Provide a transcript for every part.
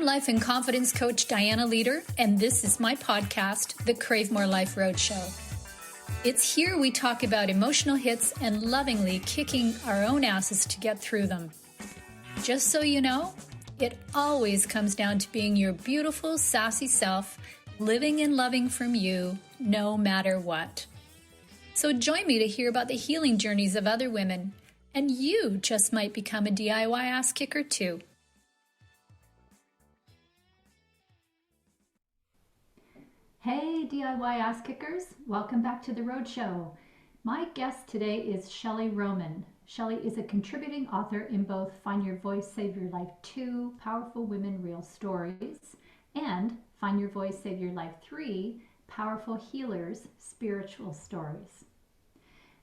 life and confidence coach Dianna Leeder, and this is my podcast, the Crave More Life Roadshow. It's here we talk about emotional hits and lovingly kicking our own asses to get through them. Just so you know, it always comes down to being your beautiful, sassy self, living and loving from you, no matter what. So join me to hear about the healing journeys of other women, and you just might become a DIY ass kicker too. Hey DIY ass kickers, welcome back to the Roadshow. My guest today is Shelly Roman. Shelly is a contributing author in both Find Your Voice, Save Your Life 2, Powerful Women Real Stories, and Find Your Voice, Save Your Life 3, Powerful Healers, Spiritual Stories.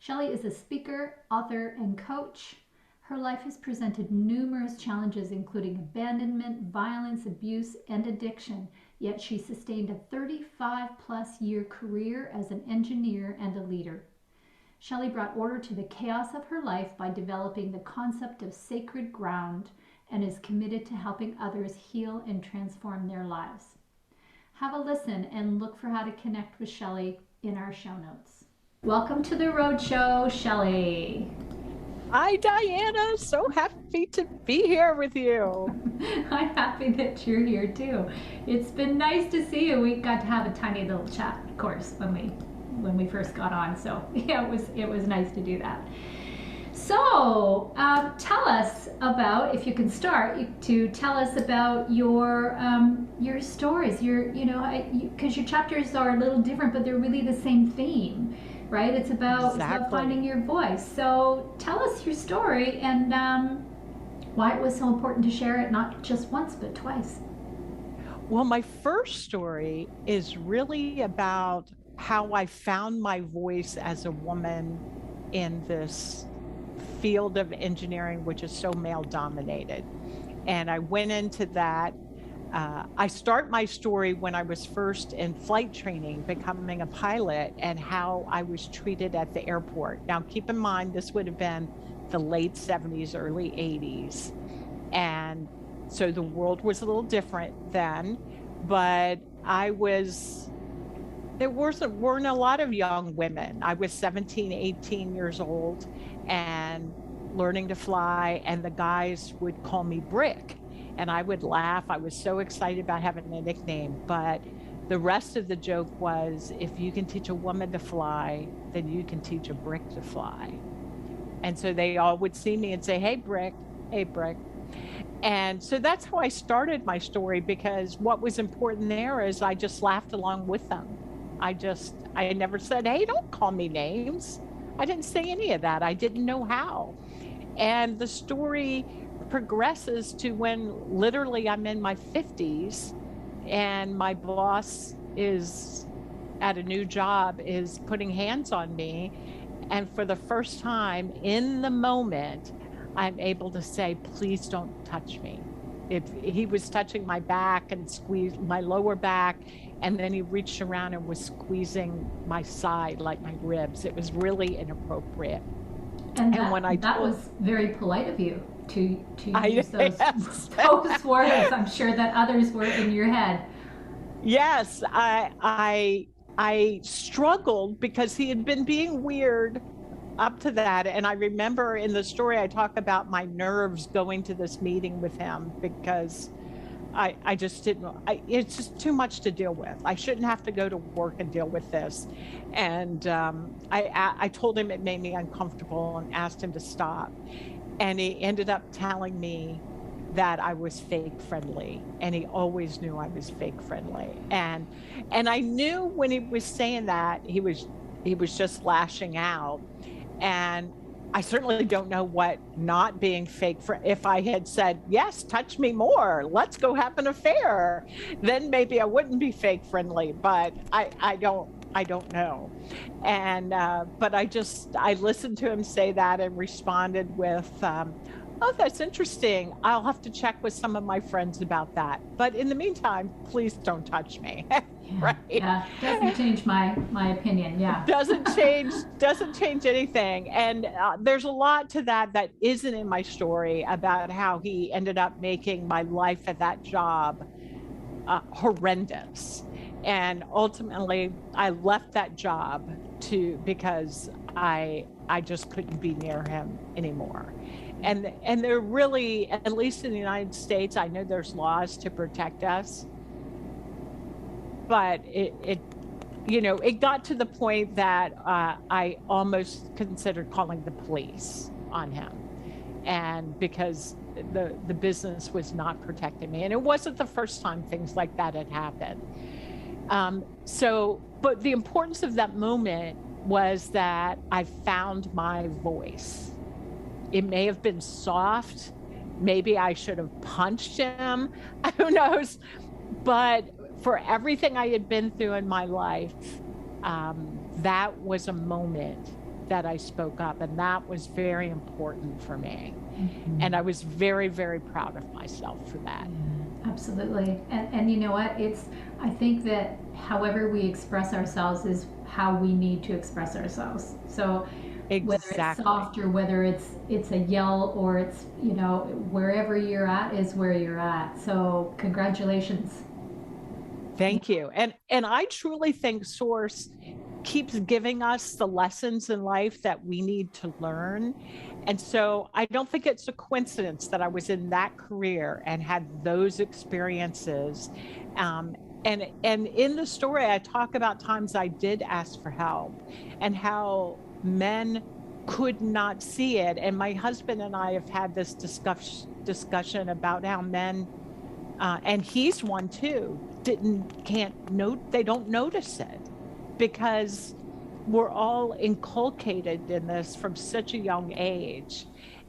Shelly is a speaker, author, and coach. Her life has presented numerous challenges, including abandonment, violence, abuse, and addiction, yet she sustained a 35-plus year career as an engineer and a leader. Shelly brought order to the chaos of her life by developing the concept of sacred ground and is committed to helping others heal and transform their lives. Have a listen and look for how to connect with Shelly in our show notes. Welcome to the Roadshow, Shelly. Hi, Dianna. So happy to be here with you. I'm happy that you're here too. It's been nice to see you. We got to have a tiny little chat, of course, when we first got on. So yeah, it was nice to do that. So tell us about, if you can start to tell us about your stories. Because your chapters are a little different, but they're really the same theme. Right? It's about finding your voice. So tell us your story and why it was so important to share it, not just once, but twice. Well, my first story is really about how I found my voice as a woman in this field of engineering, which is so male dominated. And I went into that. I start my story when I was first in flight training, becoming a pilot, and how I was treated at the airport. Now, keep in mind, this would have been the late 70s, early 80s. And so the world was a little different then, but there weren't a lot of young women. I was 17, 18 years old and learning to fly, and the guys would call me Brick. And I would laugh. I was so excited about having a nickname. But the rest of the joke was, if you can teach a woman to fly, then you can teach a brick to fly. And so they all would see me and say, hey, Brick, hey, Brick. And so that's how I started my story, because what was important there is I just laughed along with them. I never said, hey, don't call me names. I didn't say any of that. I didn't know how. And the story progresses to when literally I'm in my 50s and my boss is at a new job, is putting hands on me. And for the first time in the moment, I'm able to say, please don't touch me. If he was touching my back and squeezed my lower back, and then he reached around and was squeezing my side, like my ribs. It was really inappropriate. And that was very polite of you to use those words. I'm sure that others were in your head. Yes, I struggled because he had been being weird up to that. And I remember in the story, I talk about my nerves going to this meeting with him because I just didn't, it's just too much to deal with. I shouldn't have to go to work and deal with this. And I told him it made me uncomfortable and asked him to stop. And he ended up telling me that I was fake friendly. And he always knew I was fake friendly. And I knew when he was saying that, he was just lashing out. And I certainly don't know what not being fake if I had said, yes, touch me more, let's go have an affair, then maybe I wouldn't be fake friendly, but I don't know. And but I listened to him say that and responded with, Oh, that's interesting. I'll have to check with some of my friends about that. But in the meantime, please don't touch me. Yeah, Right? yeah, doesn't change my opinion. Yeah. Doesn't change anything. And there's a lot to that isn't in my story about how he ended up making my life at that job horrendous. And ultimately, I left that job because I just couldn't be near him anymore. And they're really, at least in the United States, I know there's laws to protect us, but it got to the point that I almost considered calling the police on him, and because the business was not protecting me, and it wasn't the first time things like that had happened. But the importance of that moment was that I found my voice. It may have been soft. Maybe I should have punched him. Who knows? But for everything I had been through in my life, that was a moment that I spoke up, and that was very important for me. Mm-hmm. And I was very, very proud of myself for that. Yeah, absolutely. And you know what? I think that however we express ourselves is how we need to express ourselves. So exactly. Whether it's soft or whether it's a yell or it's, wherever you're at is where you're at. So congratulations. Thank you. And I truly think Source keeps giving us the lessons in life that we need to learn. And so I don't think it's a coincidence that I was in that career and had those experiences. And in the story, I talk about times I did ask for help and how men could not see it. And my husband and I have had this discussion about how men, and he's one too, they don't notice it because we're all inculcated in this from such a young age.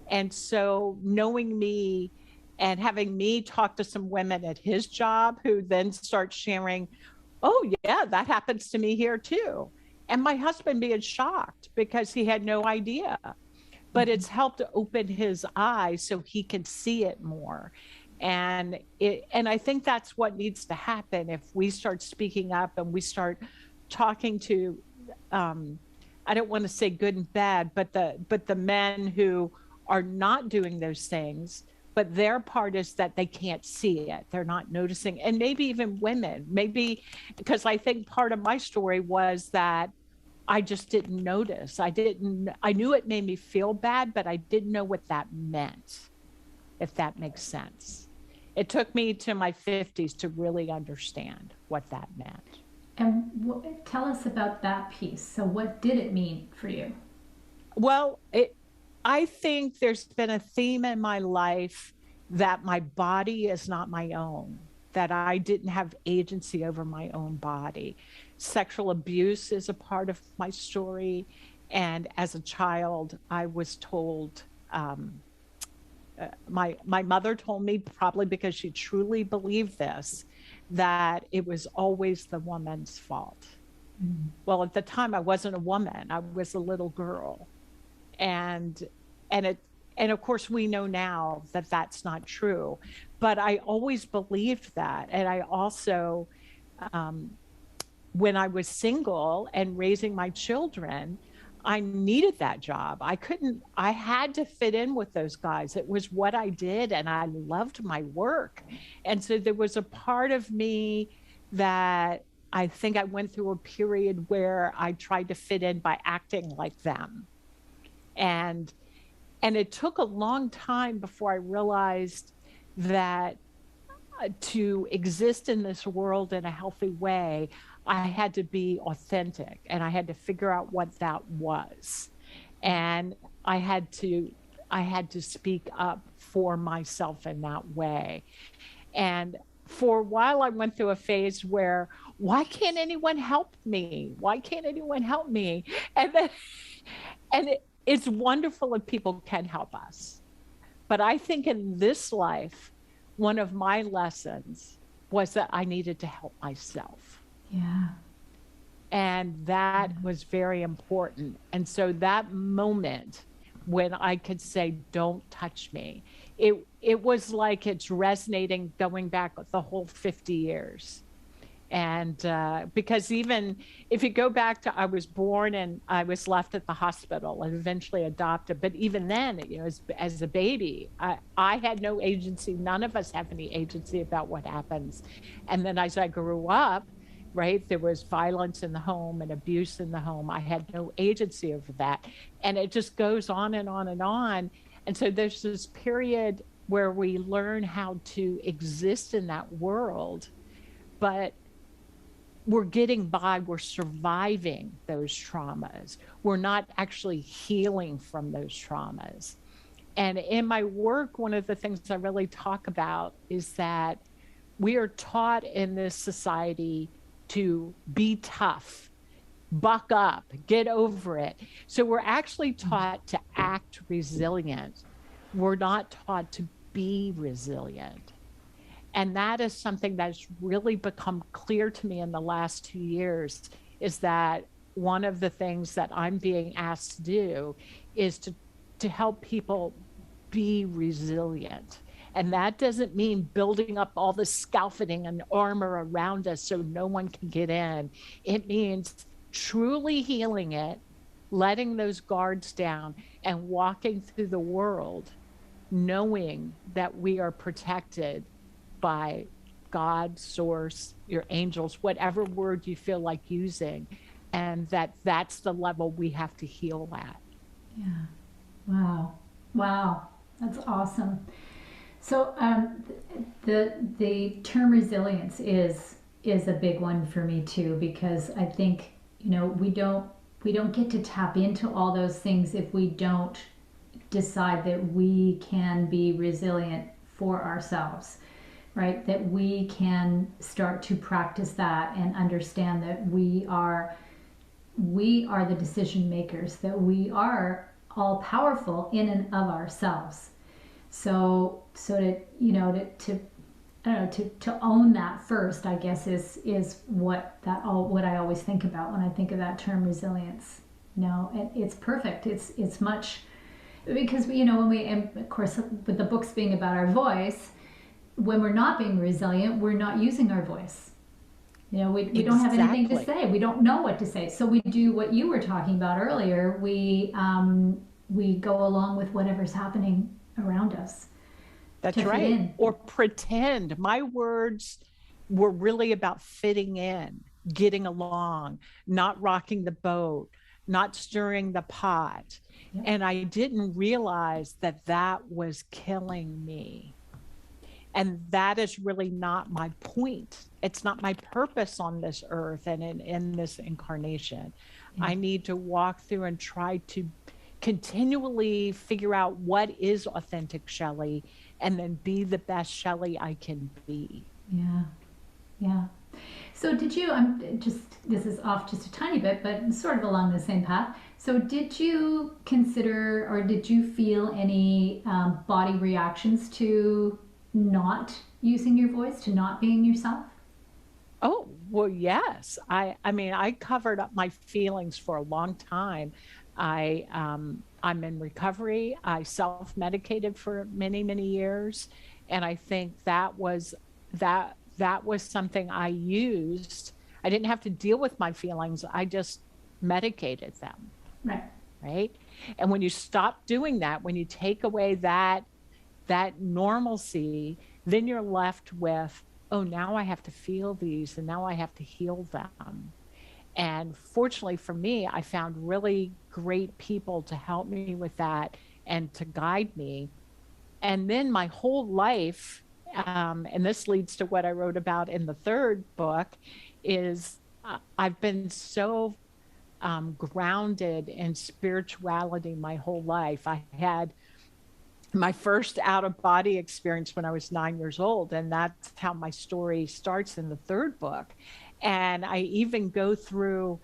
And so knowing me and having me talk to some women at his job who then start sharing, oh yeah, that happens to me here too. And my husband being shocked because he had no idea. But it's helped to open his eyes so he can see it more. And I think that's what needs to happen if we start speaking up and we start talking to, I don't want to say good and bad, but the men who are not doing those things, but their part is that they can't see it. They're not noticing. And maybe even women, because I think part of my story was that I just didn't notice. I knew it made me feel bad, but I didn't know what that meant, if that makes sense. It took me to my 50s to really understand what that meant. And tell us about that piece. So what did it mean for you? Well, I think there's been a theme in my life that my body is not my own, that I didn't have agency over my own body. Sexual abuse is a part of my story. And as a child, I was told, my mother told me, probably because she truly believed this, that it was always the woman's fault. Mm. Well, at the time I wasn't a woman, I was a little girl. And of course we know now that that's not true, but I always believed that. And I also, when I was single and raising my children, I needed that job. I had to fit in with those guys. It was what I did, and I loved my work. And so there was a part of me that I think I went through a period where I tried to fit in by acting like them. And it took a long time before I realized that to exist in this world in a healthy way, I had to be authentic, and I had to figure out what that was. And I had to speak up for myself in that way. And for a while I went through a phase where, why can't anyone help me? Why can't anyone help me? It's wonderful if people can help us. But I think in this life, one of my lessons was that I needed to help myself. Yeah. And that was very important. And so that moment when I could say, don't touch me. It was like it's resonating going back the whole 50 years. And because even if you go back to, I was born and I was left at the hospital and eventually adopted, but even then, as a baby, I had no agency. None of us have any agency about what happens. And then as I grew up, right, there was violence in the home and abuse in the home. I had no agency over that. And it just goes on and on and on. And so there's this period where we learn how to exist in that world, but we're getting by, we're surviving those traumas. We're not actually healing from those traumas. And in my work, one of the things I really talk about is that we are taught in this society to be tough, buck up, get over it. So we're actually taught to act resilient. We're not taught to be resilient. And that is something that's really become clear to me in the last 2 years, is that one of the things that I'm being asked to do is to help people be resilient. And that doesn't mean building up all the scaffolding and armor around us so no one can get in. It means truly healing it, letting those guards down, and walking through the world knowing that we are protected by God, source, your angels, whatever word you feel like using, and that's the level we have to heal at. Yeah. Wow. Wow. That's awesome. So the term resilience is a big one for me too, because I think, we don't get to tap into all those things if we don't decide that we can be resilient for ourselves, right? That we can start to practice that and understand that we are the decision makers, that we are all powerful in and of ourselves. So to I don't know, to own that first, I guess is what I always think about when I think of that term resilience. It's perfect. It's much, because when we, and of course with the books being about our voice, when we're not being resilient, we're not using our voice. We don't have anything to say. We don't know what to say. So we do what you were talking about earlier. We go along with whatever's happening around us. That's right. Or pretend. My words were really about fitting in, getting along, not rocking the boat, not stirring the pot. Yep. And I didn't realize that was killing me. And that is really not my point. It's not my purpose on this earth and in this incarnation. Yeah. I need to walk through and try to continually figure out what is authentic Shelly, and then be the best Shelly I can be. Yeah. Yeah. So did you, this is off just a tiny bit, but sort of along the same path. So did you consider, or did you feel any body reactions to not using your voice, to not being yourself? Oh, well, yes. I mean, I covered up my feelings for a long time. I'm in recovery. I self-medicated for many, many years. And I think that was something I used. I didn't have to deal with my feelings. I just medicated them. Right. Right. And when you stop doing that, when you take away that normalcy, then you're left with, oh, now I have to feel these and now I have to heal them. And fortunately for me, I found really great people to help me with that and to guide me. And then my whole life, and this leads to what I wrote about in the third book, is I've been so grounded in spirituality my whole life. I had my first out-of-body experience when I was 9 years old, and that's how my story starts in the third book. And I even go through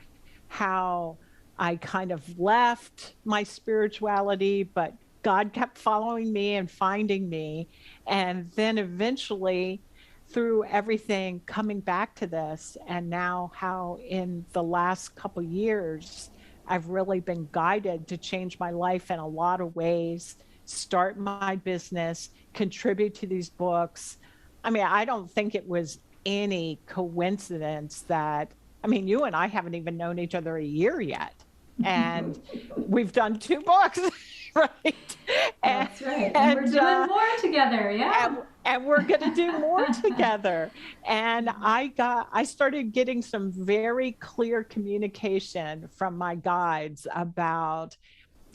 how I kind of left my spirituality, but God kept following me and finding me. And then eventually, through everything, coming back to this, and now how in the last couple years, I've really been guided to change my life in a lot of ways, start my business, contribute to these books. I mean, I don't think it was any coincidence that, I mean, you and I haven't even known each other a year yet. And we've done 2 books, right? That's right. And we're doing more together. Yeah. And we're going to do more together. And I started getting some very clear communication from my guides about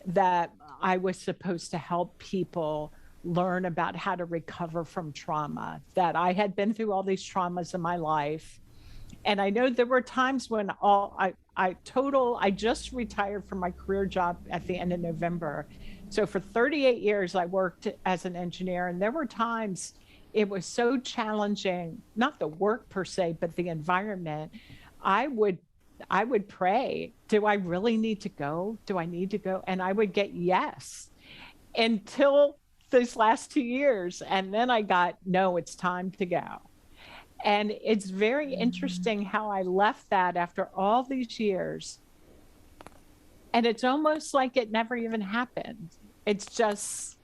that I was supposed to help people learn about how to recover from trauma, that I had been through all these traumas in my life. And I know there were times when I just retired from my career job at the end of November. So for 38 years, I worked as an engineer, and there were times it was so challenging, not the work per se, but the environment. I would pray, do I really need to go? Do I need to go? And I would get yes until these last 2 years. And then I got, no, it's time to go. And it's very interesting how I left that after all these years. And it's almost like it never even happened. It's just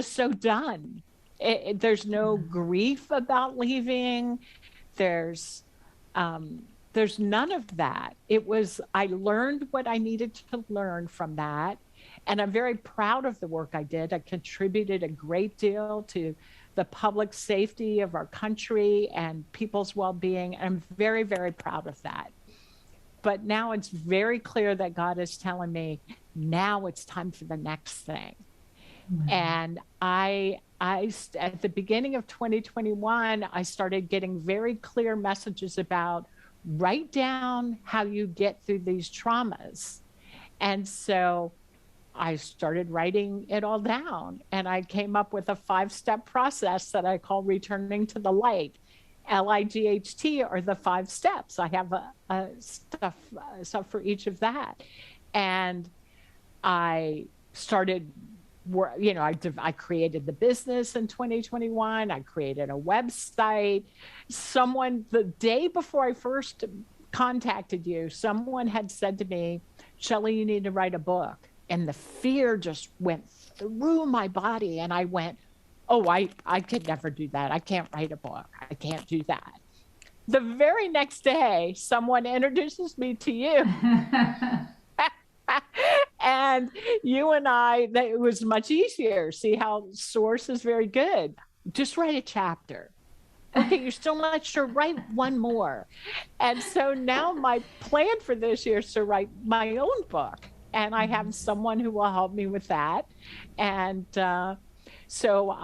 so done. There's no grief about leaving. There's none of that. I learned what I needed to learn from that. And I'm very proud of the work I did. I contributed a great deal to the public safety of our country and people's well-being. I'm very, very proud of that. But now it's very clear that God is telling me, now it's time for the next thing. Mm-hmm. And I at the beginning of 2021, I started getting very clear messages about write down how you get through these traumas. And so I started writing it all down, and I came up with a 5-step process that I call returning to the light. LIGHT are the 5 steps. I have a stuff for each of that. And I started, I created the business in 2021. I created a website. The day before I first contacted you, someone had said to me, Shelly, you need to write a book. And the fear just went through my body. And I went, oh, I could never do that. I can't write a book. I can't do that. The very next day, someone introduces me to you. And you and it was much easier. See how Source is very good. Just write a chapter. Okay, you're still not sure, write one more. And so now my plan for this year is to write my own book. And I have someone who will help me with that. And so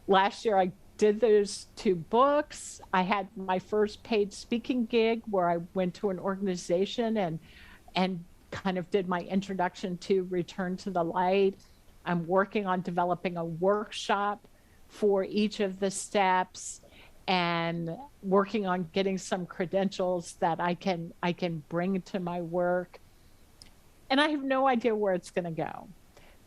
last year I did those 2 books. I had my first paid speaking gig where I went to an organization and kind of did my introduction to Return to the Light. I'm working on developing a workshop for each of the steps and working on getting some credentials that I can bring to my work. And I have no idea where it's going to go.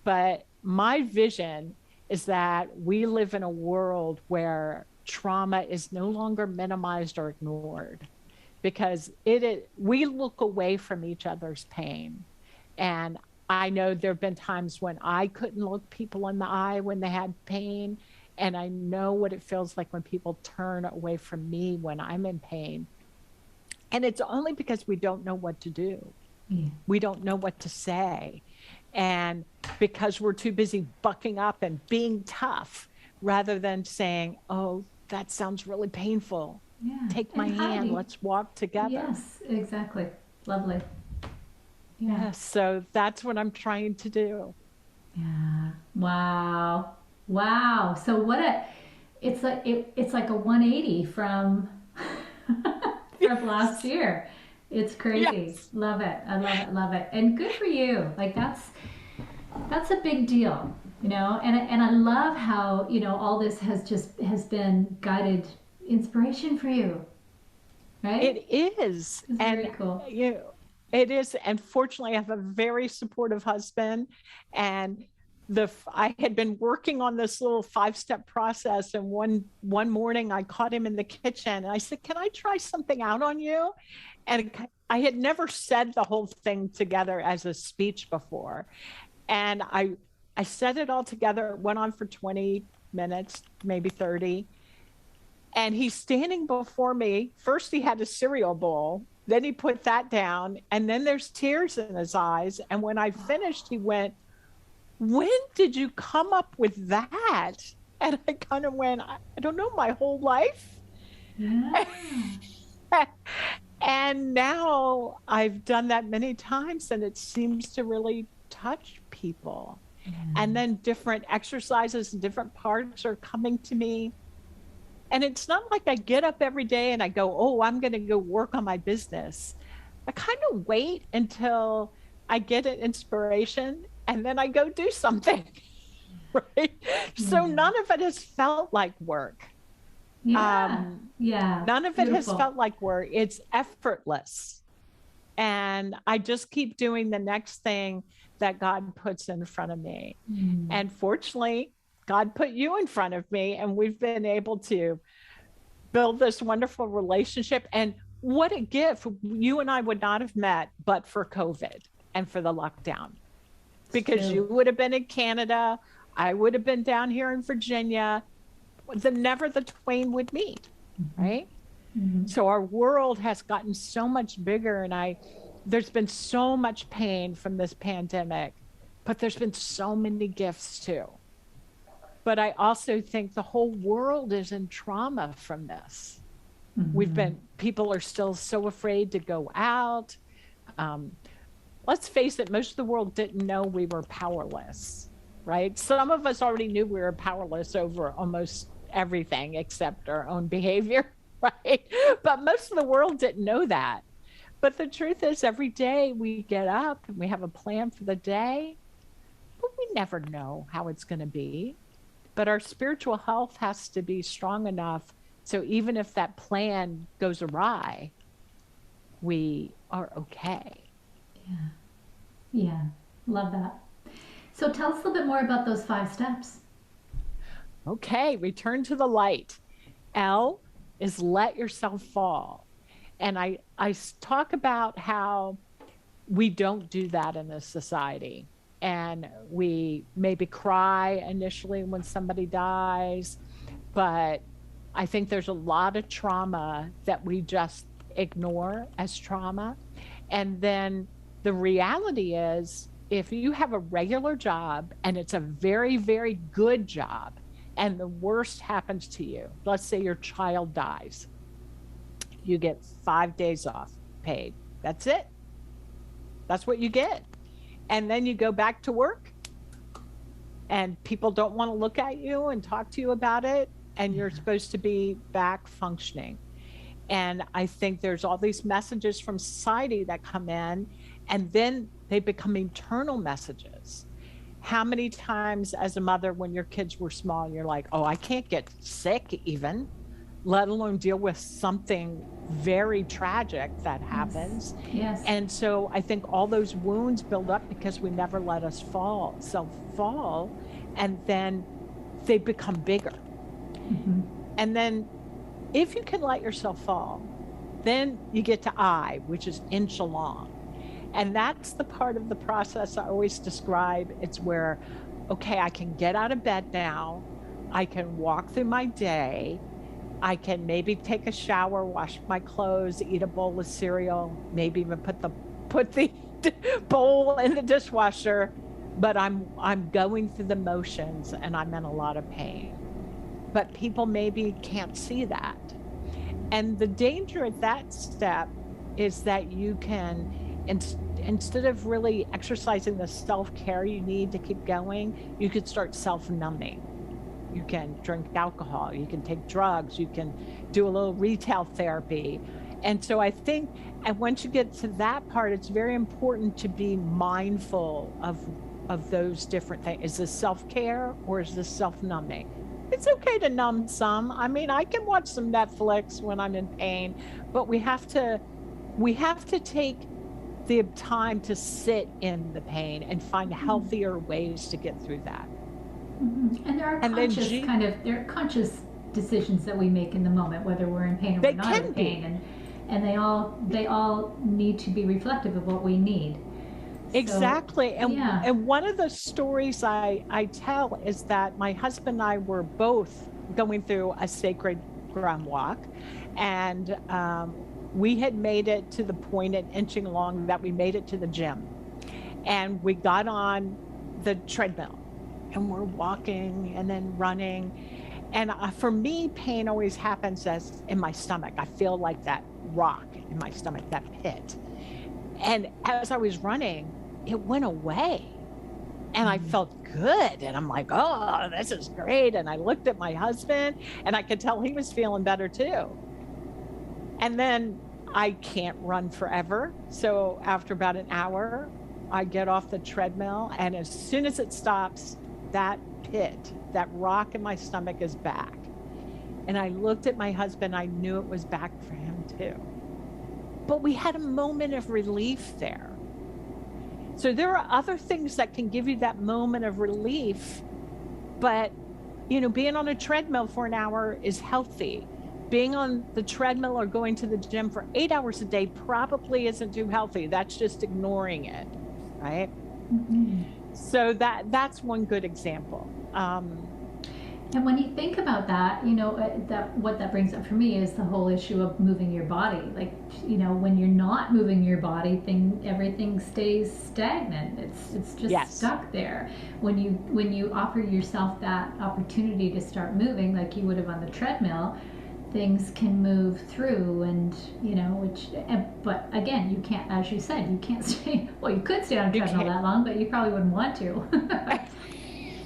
But my vision is that we live in a world where trauma is no longer minimized or ignored, because we look away from each other's pain. And I know there have been times when I couldn't look people in the eye when they had pain. And I know what it feels like when people turn away from me when I'm in pain. And it's only because we don't know what to do. Yeah. We don't know what to say. And because we're too busy bucking up and being tough, rather than saying, oh, that sounds really painful. Yeah. Take my hand, let's walk together. Yes, exactly. Lovely. Yeah. So that's what I'm trying to do. Yeah. Wow. So it's like a 180 from last year. It's crazy. Yes. Love it. I love it. And good for you. Like that's a big deal, and I love how, all this has been guided inspiration for you. Right? It is. It's very cool. It is. And fortunately I have a very supportive husband, and I had been working on this little 5-step process. And one morning I caught him in the kitchen and I said, can I try something out on you? And I had never said the whole thing together as a speech before. And I said it all together. It went on for 20 minutes, maybe 30. And he's standing before me. First, he had a cereal bowl. Then he put that down. And then there's tears in his eyes. And when I finished, he went, "When did you come up with that?" And I kind of went, I don't know, my whole life. Yeah. And now I've done that many times, and it seems to really touch people. Yeah. And then different exercises and different parts are coming to me. And it's not like I get up every day and I go, oh, I'm going to go work on my business. I kind of wait until I get an inspiration and then I go do something. Right. So none of it has felt like work. Yeah. Yeah. None of it Beautiful. has felt like work. It's effortless. And I just keep doing the next thing that God puts in front of me. And fortunately, God put you in front of me, and we've been able to build this wonderful relationship. And what a gift. You and I would not have met but for COVID and for the lockdown, because you would have been in Canada. I would have been down here in Virginia. Never the twain would meet, right? So our world has gotten so much bigger, and there's been so much pain from this pandemic, but there's been so many gifts too. But I also think the whole world is in trauma from this. People are still so afraid to go out. Let's face it, most of the world didn't know we were powerless, right? Some of us already knew we were powerless over almost everything except our own behavior, right? But most of the world didn't know that. But the truth is, every day we get up and we have a plan for the day, but we never know how it's going to be. But our spiritual health has to be strong enough so even if that plan goes awry, we are okay. Yeah. Yeah. Love that. So tell us a little bit more about those 5 steps. Okay, return to the light. L is let yourself fall. And I talk about how we don't do that in this society. And we maybe cry initially when somebody dies, but I think there's a lot of trauma that we just ignore as trauma. And then the reality is, if you have a regular job and it's a very, very good job, and the worst happens to you, let's say your child dies, you get 5 days off paid. That's it. That's what you get. And then you go back to work and people don't want to look at you and talk to you about it. And you're supposed to be back functioning. And I think there's all these messages from society that come in, and then they become internal messages. How many times as a mother, when your kids were small, you're like, oh, I can't get sick even, let alone deal with something very tragic that happens. Yes. And so I think all those wounds build up because we never let us fall, and then they become bigger. And then if you can let yourself fall, then you get to I, which is inch along. And that's the part of the process I always describe. It's where, okay, I can get out of bed now. I can walk through my day. I can maybe take a shower, wash my clothes, eat a bowl of cereal, maybe even put the bowl in the dishwasher. But I'm going through the motions and I'm in a lot of pain. But people maybe can't see that. And the danger at that step is that you can, instead of really exercising the self-care you need to keep going, you could start self-numbing. You can drink alcohol, you can take drugs, you can do a little retail therapy. And so I think, and once you get to that part, it's very important to be mindful of those different things. Is this self-care or is this self-numbing? It's okay to numb some. I mean, I can watch some Netflix when I'm in pain, but we have to take the time to sit in the pain and find healthier ways to get through that. And there are conscious decisions that we make in the moment, whether we're in pain or we're not in pain. and they all need to be reflective of what we need. So, Exactly. yeah. And one of the stories I tell is that my husband and I were both going through a sacred ground walk, and we had made it to the point at inching along that we made it to the gym, and we got on the treadmill, and we're walking and then running. And for me, pain always happens as in my stomach. I feel like that rock in my stomach, that pit. And as I was running, it went away and I felt good. And I'm like, oh, this is great. And I looked at my husband and I could tell he was feeling better too. And then I can't run forever. So after about an hour, I get off the treadmill. And as soon as it stops, that pit, that rock in my stomach is back. And I looked at my husband. I knew it was back for him too. But we had a moment of relief there. So there are other things that can give you that moment of relief, but being on a treadmill for an hour is healthy. Being on the treadmill or going to the gym for 8 hours a day probably isn't too healthy. That's just ignoring it, right? Mm-hmm. So that's one good example. And when you think about that, that what that brings up for me is the whole issue of moving your body. Like, when you're not moving your body, everything stays stagnant. It's just stuck there. When you offer yourself that opportunity to start moving, like you would have on the treadmill, things can move through, and but again, you can't, as you said, you can't stay. Well, you could stay on a treadmill that long, but you probably wouldn't want to.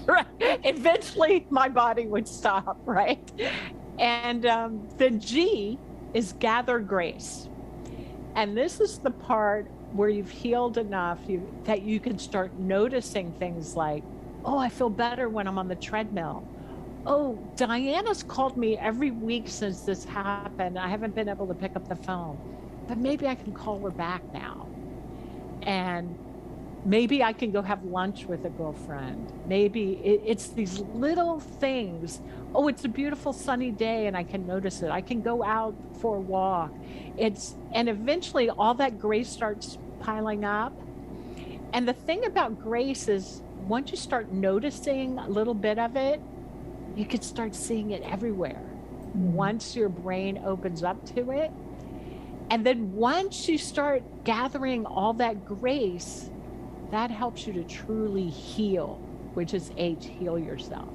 Right. Eventually my body would stop, right? And the G is gather grace. And this is the part where you've healed enough that you can start noticing things like, oh, I feel better when I'm on the treadmill. Oh, Diana's called me every week since this happened. I haven't been able to pick up the phone, but maybe I can call her back now. And maybe I can go have lunch with a girlfriend. Maybe it's these little things. Oh, it's a beautiful sunny day and I can notice it. I can go out for a walk. And eventually all that grace starts piling up. And the thing about grace is once you start noticing a little bit of it, you can start seeing it everywhere. Once your brain opens up to it. And then once you start gathering all that grace, that helps you to truly heal, which is H, heal yourself.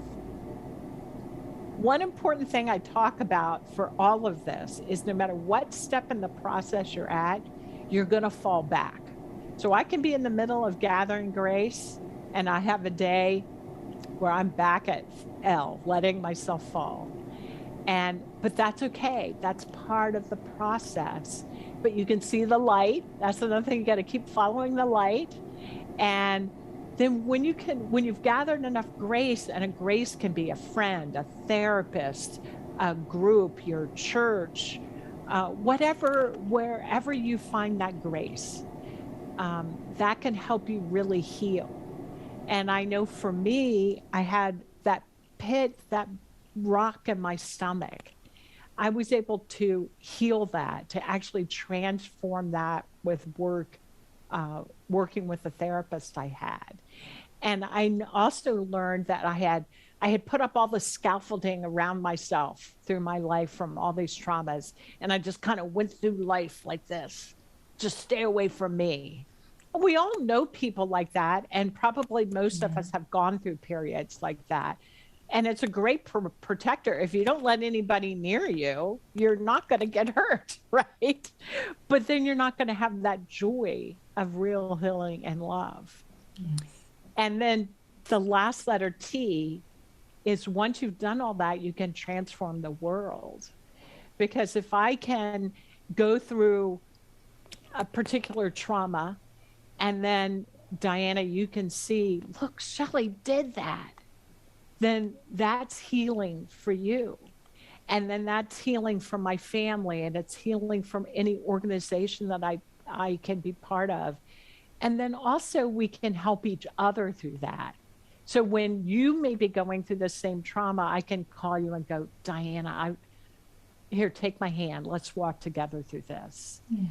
One important thing I talk about for all of this is no matter what step in the process you're at, you're going to fall back. So I can be in the middle of gathering grace and I have a day where I'm back at L, letting myself fall. But that's okay. That's part of the process. But you can see the light. That's another thing. You got to keep following the light. And then when you've gathered enough grace, and a grace can be a friend, a therapist, a group, your church, wherever you find that grace, that can help you really heal. And I know for me, I had that pit, that rock in my stomach. I was able to heal that, to actually transform that with working with the therapist I had. And I also learned that I had put up all the scaffolding around myself through my life from all these traumas. And I just kind of went through life like this, just stay away from me. We all know people like that. And probably most of us have gone through periods like that. And it's a great protector. If you don't let anybody near you, you're not going to get hurt, right? But then you're not going to have that joy of real healing and love. Yes. And then the last letter, T, is once you've done all that, you can transform the world. Because if I can go through a particular trauma, and then, Diana, you can see, look, Shelly did that. Then that's healing for you. And then that's healing from my family, and it's healing from any organization that I can be part of. And then also we can help each other through that. So when you may be going through the same trauma, I can call you and go, Diana, here, take my hand. Let's walk together through this. Yeah.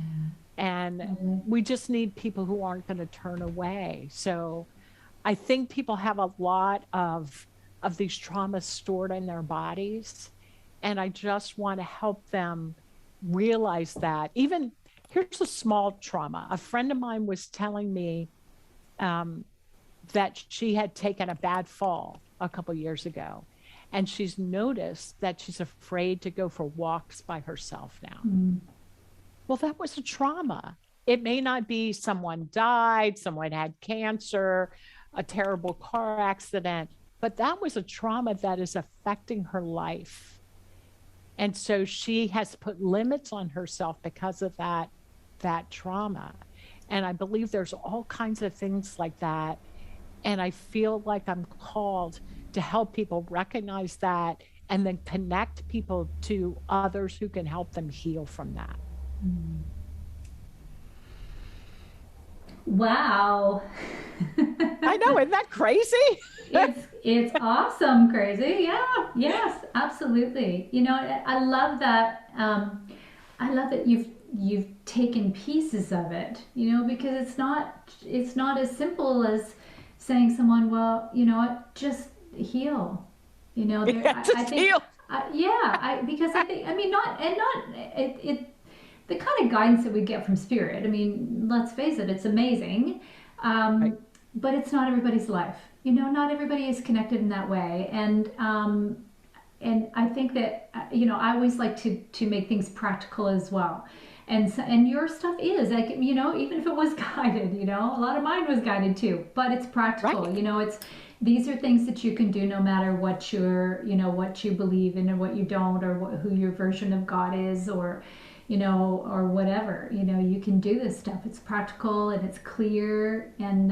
And Lovely. we just need people who aren't going to turn away. So I think people have a lot of these traumas stored in their bodies. And I just want to help them realize that. Even here's a small trauma. A friend of mine was telling me um, that she had taken a bad fall a couple years ago. And she's noticed that she's afraid to go for walks by herself now. Mm. Well, that was a trauma. It may not be someone died, someone had cancer, a terrible car accident, but that was a trauma that is affecting her life. And so she has put limits on herself because of that trauma. And I believe there's all kinds of things like that. And I feel like I'm called to help people recognize that and then connect people to others who can help them heal from that. Mm. Wow. I know, isn't that crazy? It's awesome, crazy. Yeah, yes, absolutely. You know, I love that. I love that you've taken pieces of it. You know, because it's not as simple as saying someone, well, you know what, just heal. You know, there. Yeah, I just think. heal. Yeah, because I think. I mean, not it. The kind of guidance that we get from spirit. I mean, let's face it, it's amazing. Right. But it's not everybody's life. You know, not everybody is connected in that way, and I think that you know I always like to make things practical as well, and so, and your stuff is like you know even if it was guided, you know a lot of mine was guided too, but it's practical. Right. You know, it's these are things that you can do no matter what your you know what you believe in or what you don't or who your version of God is or you know, or whatever, you know, you can do this stuff. It's practical and it's clear. And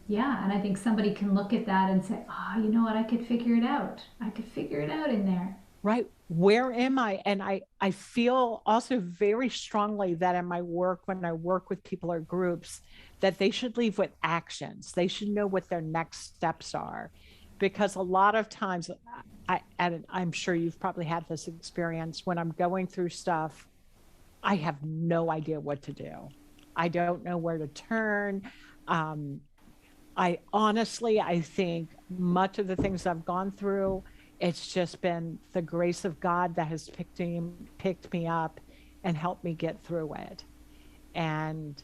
yeah, and I think somebody can look at that and say, oh, you know what, I could figure it out. I could figure it out in there. Right. Where am I? And I feel also very strongly that in my work, when I work with people or groups, that they should leave with actions. They should know what their next steps are. Because a lot of times, and I'm sure you've probably had this experience when I'm going through stuff, I have no idea what to do. I don't know where to turn. Um, I honestly, I think much of the things I've gone through, it's just been the grace of God that has picked me up and helped me get through it. And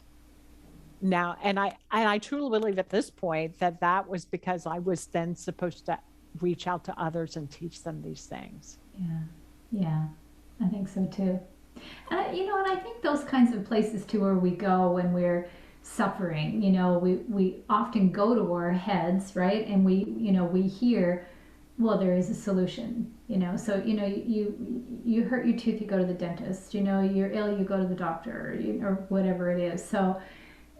now, and I truly believe at this point that that was because I was then supposed to reach out to others and teach them these things. Yeah, yeah, I think so too. And you know, and I think those kinds of places too, where we go when we're suffering, you know, we often go to our heads, right? And we, you know, we hear, well, there is a solution, you know. So you know, you hurt your tooth, you go to the dentist. You know, you're ill, you go to the doctor, or whatever it is. So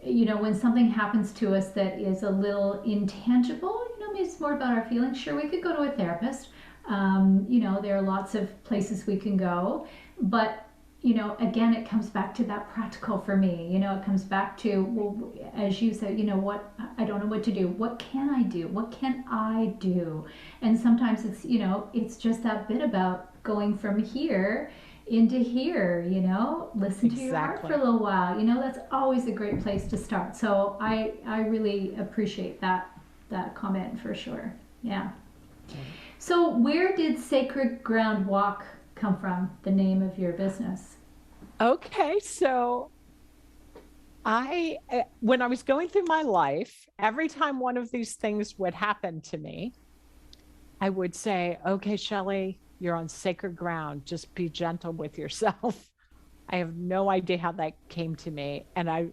you know, when something happens to us that is a little intangible, you know, maybe it's more about our feelings. Sure, we could go to a therapist. You know, there are lots of places we can go, but you know, again, it comes back to that practical for me. You know, it comes back to, well, as you said, you know, what, I don't know what to do. What can I do? What can I do? And sometimes it's, you know, it's just that bit about going from here into here, you know, listen to your heart for a little while. You know, that's always a great place to start. So I really appreciate that comment for sure. Yeah. So where did Sacred Ground Walk come from, the name of your business? Okay, so when I was going through my life, every time one of these things would happen to me, I would say, okay, Shelly, you're on sacred ground. Just be gentle with yourself. I have no idea how that came to me. And I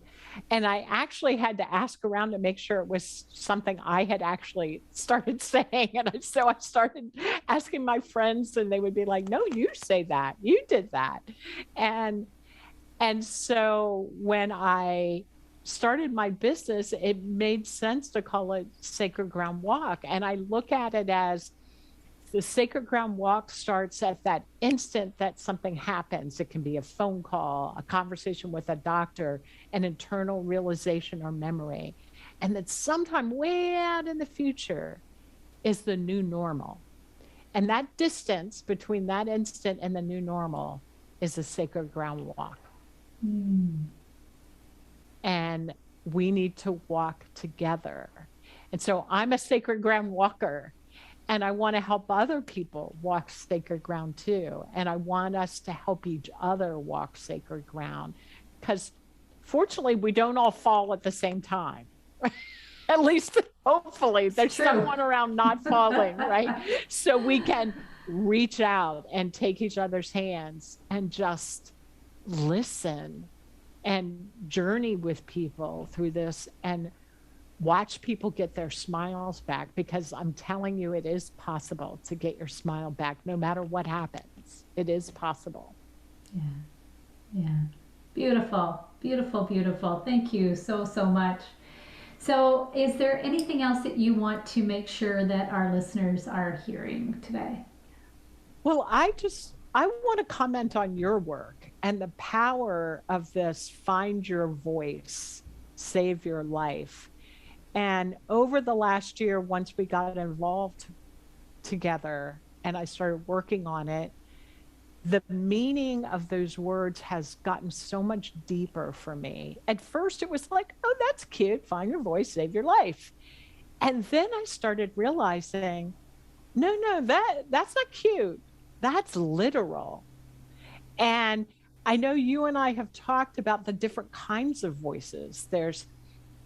actually had to ask around to make sure it was something I had actually started saying. So I started asking my friends and they would be like, no, you say that, you did that. And, and so when I started my business, it made sense to call it Sacred Ground Walk. And I look at it as the sacred ground walk starts at that instant that something happens. It can be a phone call, a conversation with a doctor, an internal realization or memory. And that sometime way out in the future is the new normal. And that distance between that instant and the new normal is a sacred ground walk. Mm. And we need to walk together. And so I'm a sacred ground walker, and I want to help other people walk sacred ground too. And I want us to help each other walk sacred ground, because fortunately, we don't all fall at the same time. At least hopefully there's someone around not falling, right? So we can reach out and take each other's hands and just listen and journey with people through this and watch people get their smiles back, because I'm telling you, it is possible to get your smile back no matter what happens. It is possible. Yeah. Yeah. Beautiful, beautiful, beautiful. Thank you so, so much. So, is there anything else that you want to make sure that our listeners are hearing today? Well, I want to comment on your work and the power of this find your voice, save your life. And over the last year, once we got involved together and I started working on it, the meaning of those words has gotten so much deeper for me. At first, it was like, oh, that's cute. Find your voice, save your life. And then I started realizing, no, that's not cute. That's literal. And I know you and I have talked about the different kinds of voices. There's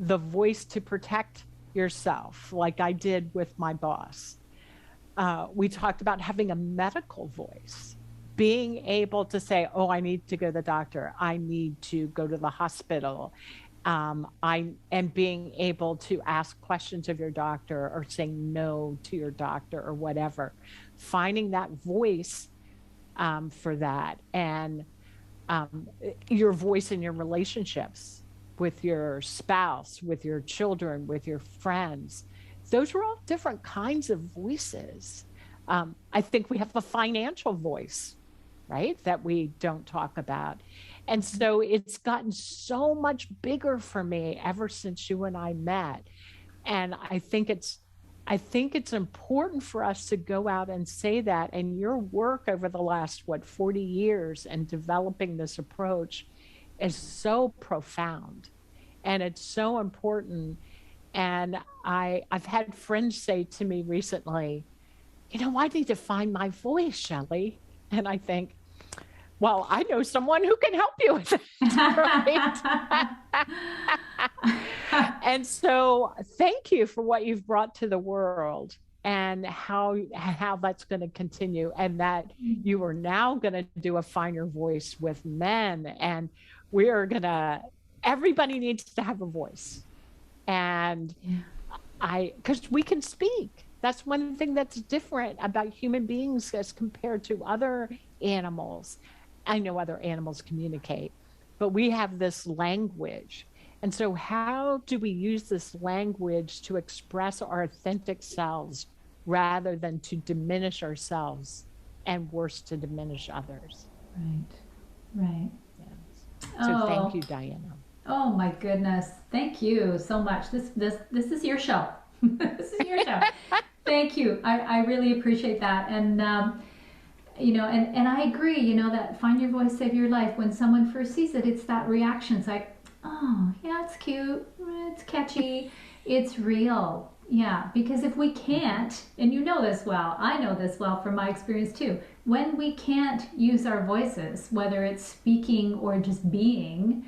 the voice to protect yourself, like I did with my boss. We talked about having a medical voice, being able to say, oh, I need to go to the doctor. I need to go to the hospital. And being able to ask questions of your doctor or saying no to your doctor or whatever. Finding that voice for that, and your voice in your relationships with your spouse, with your children, with your friends. Those are all different kinds of voices. I think we have a financial voice, right, that we don't talk about. And so it's gotten so much bigger for me ever since you and I met. And I think it's important for us to go out and say that. And your work over the last, 40 years and developing this approach is so profound and it's so important. And I've had friends say to me recently, I need to find my voice, Shelly. And I think, well, I know someone who can help you with it. Right? And so thank you for what you've brought to the world and how that's going to continue, and that you are now going to do a Find Your Voice with men. And everybody needs to have a voice. And because we can speak. That's one thing that's different about human beings as compared to other animals. I know other animals communicate, but we have this language. And so how do we use this language to express our authentic selves rather than to diminish ourselves, and worse, to diminish others? Right. Yes. So thank you, Dianna. Oh my goodness. Thank you so much. This is your show. This is your show. Thank you. I really appreciate that. And, and I agree, that find your voice, save your life. When someone first sees it, it's that reaction. It's like, oh, yeah, it's cute. It's catchy. It's real. Yeah, because if we can't, and you know this well, I know this well from my experience too, when we can't use our voices, whether it's speaking or just being,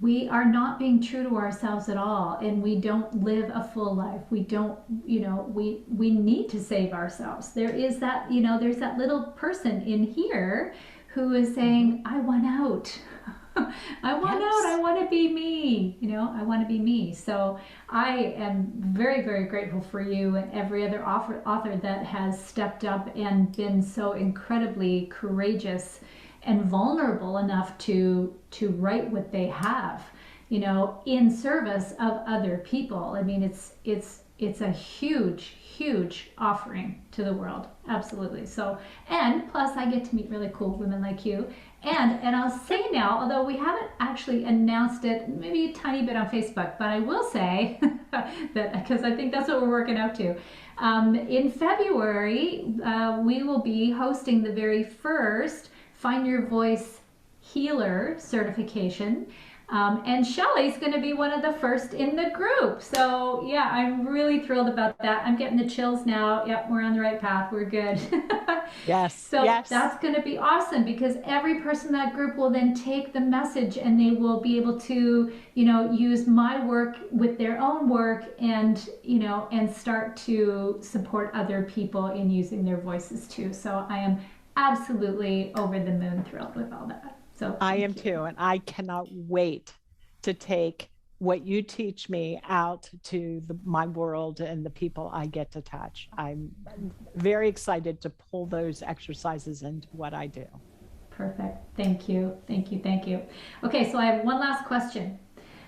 we are not being true to ourselves at all, and we don't live a full life. We don't, we need to save ourselves. There is that, there's that little person in here who is saying, I want out. I want out. I want to be me. I want to be me. So I am very, very grateful for you and every other author that has stepped up and been so incredibly courageous and vulnerable enough to write what they have, in service of other people. I mean, it's a huge offering to the world. Absolutely. So, and plus I get to meet really cool women like you. And I'll say now, although we haven't actually announced it, maybe a tiny bit on Facebook, but I will say that, because I think that's what we're working out to. In February, we will be hosting the very first Find Your Voice Healer certification. And Shelly's going to be one of the first in the group. So yeah, I'm really thrilled about that. I'm getting the chills now. Yep, we're on the right path. We're good. Yes. So yes. that's going to be awesome because every person in that group will then take the message and they will be able to, use my work with their own work and, and start to support other people in using their voices too. So I am absolutely over the moon thrilled with all that. So I am too. And I cannot wait to take what you teach me out to my world and the people I get to touch. I'm very excited to pull those exercises into what I do. Perfect. Thank you. Thank you. Thank you. Okay, so I have one last question.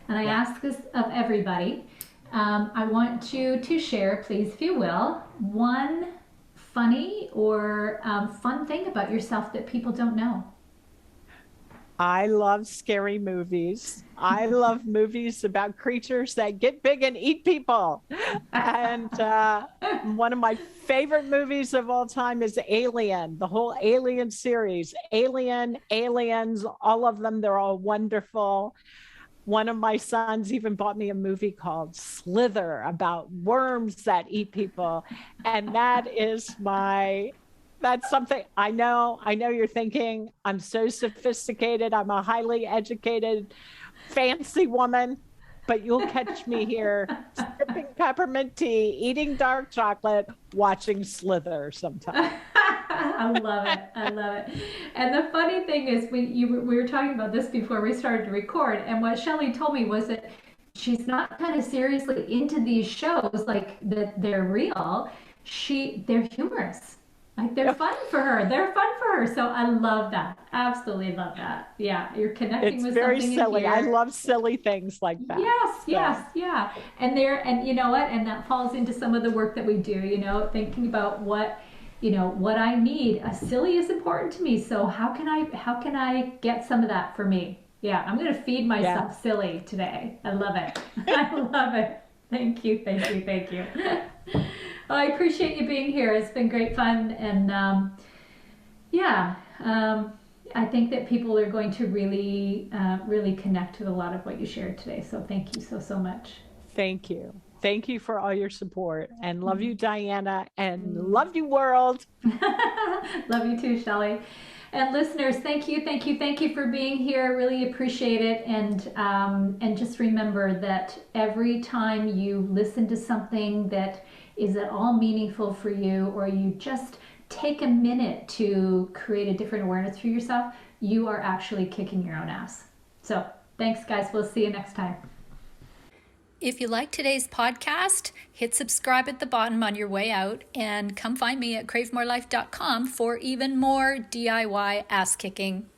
And I ask this of everybody. I want you to share, please, if you will, one funny or fun thing about yourself that people don't know. I love scary movies. I love movies about creatures that get big and eat people. And one of my favorite movies of all time is Alien, the whole Alien series. Alien, Aliens, all of them, they're all wonderful. One of my sons even bought me a movie called Slither about worms that eat people. And that's something I know you're thinking, I'm so sophisticated. I'm a highly educated, fancy woman, but you'll catch me here sipping peppermint tea, eating dark chocolate, watching Slither sometime. I love it. I love it. And the funny thing is, we were talking about this before we started to record, and what Shelly told me was that she's not kind of seriously into these shows, like that they're real. They're humorous. Like they're fun for her. They're fun for her. So I love that. Absolutely love that. Yeah, you're connecting with something. It's very silly. I love silly things like that. Yes, yeah. And you know what? And that falls into some of the work that we do. Thinking about what I need. Silly is important to me. So how can I get some of that for me? Yeah, I'm going to feed myself silly today. I love it. I love it. Thank you. Well, I appreciate you being here. It's been great fun. And I think that people are going to really connect with a lot of what you shared today. So thank you so much. Thank you. Thank you for all your support. And love you, Dianna. And love you, world. Love you too, Shelly. And listeners, thank you for being here. Really appreciate it. And just remember that every time you listen to something that is at all meaningful for you, or you just take a minute to create a different awareness for yourself, you are actually kicking your own ass. So thanks, guys. We'll see you next time. If you like today's podcast, hit subscribe at the bottom on your way out, and come find me at cravemorelife.com for even more DIY ass kicking.